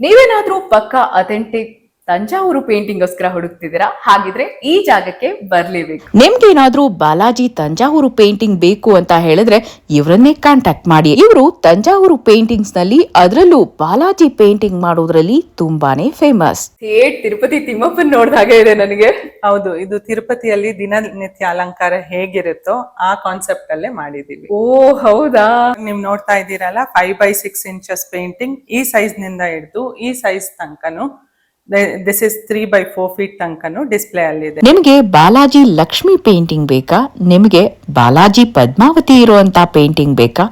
ನೀವೇನಾದ್ರೂ ಪಕ್ಕಾ ಅಥೆಂಟಿಕ್ ತಂಜಾವೂರು ಪೇಂಟಿಂಗ್ಗೋಸ್ಕರ ಹುಡುಕ್ತಿದ್ದೀರಾ? ಹಾಗಿದ್ರೆ ಈ ಜಾಗಕ್ಕೆ ಬರ್ಲೇಬೇಕು. ನಿಮ್ಗೇನಾದ್ರೂ ಬಾಲಾಜಿ ತಂಜಾವೂರು ಪೇಂಟಿಂಗ್ ಬೇಕು ಅಂತ ಹೇಳಿದ್ರೆ ಇವರನ್ನೇ ಕಾಂಟ್ಯಾಕ್ಟ್ ಮಾಡಿ. ಇವರು ತಂಜಾವೂರು ಪೇಂಟಿಂಗ್ಸ್ ನಲ್ಲಿ ಅದರಲ್ಲೂ ಬಾಲಾಜಿ ಪೇಂಟಿಂಗ್ ಮಾಡೋದ್ರಲ್ಲಿ ತುಂಬಾನೇ ಫೇಮಸ್. ತಿರುಪತಿ ತಿಮ್ಮಪ್ಪನ್ ನೋಡಿದಾಗ ಇದೆ ನನಗೆ. ಹೌದು, ಇದು ತಿರುಪತಿಯಲ್ಲಿ ದಿನನಿತ್ಯ ಅಲಂಕಾರ ಹೇಗಿರುತ್ತೋ ಆ ಕಾನ್ಸೆಪ್ಟ್ ಅಲ್ಲೇ ಮಾಡಿದೀವಿ. ಓ ಹೌದಾ? ನೀವ್ ನೋಡ್ತಾ ಇದ್ದೀರಲ್ಲ 5x6 inches ಪೇಂಟಿಂಗ್, ಈ ಸೈಜ್ ನಿಂದ ಹಿಡಿದು ಈ ಸೈಜ್ ತನಕನು, ದಿಸ್ ಇಸ್ 3x4 feet ತನಕನು ಡಿಸ್ಪ್ಲೇ ಅಲ್ಲಿದೆ. ನಿಮ್ಗೆ ಬಾಲಾಜಿ ಲಕ್ಷ್ಮಿ ಪೇಂಟಿಂಗ್ ಬೇಕಾ, ನಿಮ್ಗೆ ಬಾಲಾಜಿ ಪದ್ಮಾವತಿ ಇರುವಂತ ಪೇಂಟಿಂಗ್ ಬೇಕಾ,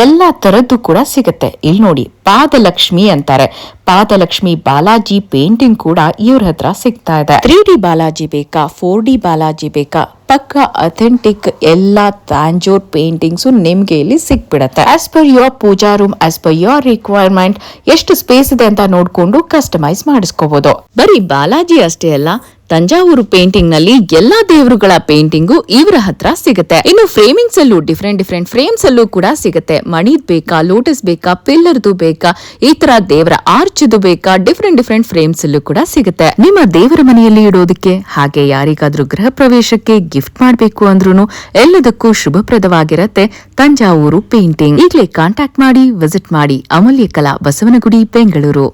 ಎಲ್ಲಾ ತರದ್ದು ಕೂಡ ಸಿಗುತ್ತೆ. ಇಲ್ಲಿ ನೋಡಿ, ಪಾದಲಕ್ಷ್ಮಿ ಅಂತಾರೆ. ಪಾದಲಕ್ಷ್ಮಿ ಬಾಲಾಜಿ ಪೇಂಟಿಂಗ್ ಕೂಡ ಇವ್ರ ಹತ್ರ ಸಿಗ್ತಾ ಇದೆ. 3D ಬಾಲಾಜಿ ಬೇಕಾ, 4D ಬಾಲಾಜಿ ಬೇಕಾ, ಪಕ್ಕ ಅಥೆಂಟಿಕ್ ಎಲ್ಲಾ ತಾಂಜೂರ್ ಪೇಂಟಿಂಗ್ಸ್ ನಿಮ್ಗೆ ಇಲ್ಲಿ ಸಿಕ್ಬಿಡತ್ತೆ. As per your pooja room, as per your requirement, ಎಷ್ಟು ಸ್ಪೇಸ್ ಇದೆ ಅಂತ ನೋಡ್ಕೊಂಡು ಕಸ್ಟಮೈಸ್ ಮಾಡಿಸ್ಕೋಬಹುದು. ಬರೀ ಬಾಲಾಜಿ ಅಷ್ಟೇ ಅಲ್ಲ, ತಂಜಾವೂರು ಪೇಂಟಿಂಗ್ ನಲ್ಲಿ ಎಲ್ಲಾ ದೇವರುಗಳ ಪೇಂಟಿಂಗು ಇವರ ಹತ್ರ ಸಿಗುತ್ತೆ. ಇನ್ನು ಫ್ರೇಮಿಂಗ್ಸ್ ಅಲ್ಲೂ ಡಿಫ್ರೆಂಟ್ ಫ್ರೇಮ್ಸ್ ಅಲ್ಲೂ ಕೂಡ ಸಿಗುತ್ತೆ. ಮಣಿದ್ ಬೇಕಾ, ಲೋಟಸ್ ಬೇಕಾ, ಪಿಲ್ಲರ್ದು ಬೇಕಾ, ಈ ತರ ದೇವರ ಆರ್ಚ್ದು ಬೇಕಾ, ಡಿಫ್ರೆಂಟ್ ಫ್ರೇಮ್ಸ್ ಅಲ್ಲೂ ಕೂಡ ಸಿಗುತ್ತೆ. ನಿಮ್ಮ ದೇವರ ಮನೆಯಲ್ಲಿ ಇಡೋದಕ್ಕೆ, ಹಾಗೆ ಯಾರಿಗಾದ್ರೂ ಗೃಹ ಪ್ರವೇಶಕ್ಕೆ ಗಿಫ್ಟ್ ಮಾಡಬೇಕು ಅಂದ್ರೂ ಎಲ್ಲದಕ್ಕೂ ಶುಭಪ್ರದವಾಗಿರತ್ತೆ ತಂಜಾವೂರು ಪೇಂಟಿಂಗ್. ಈಗಲೇ ಕಾಂಟ್ಯಾಕ್ಟ್ ಮಾಡಿ, ವಿಸಿಟ್ ಮಾಡಿ. ಅಮೂಲ್ಯ ಕಲಾ, ಬಸವನಗುಡಿ, ಬೆಂಗಳೂರು.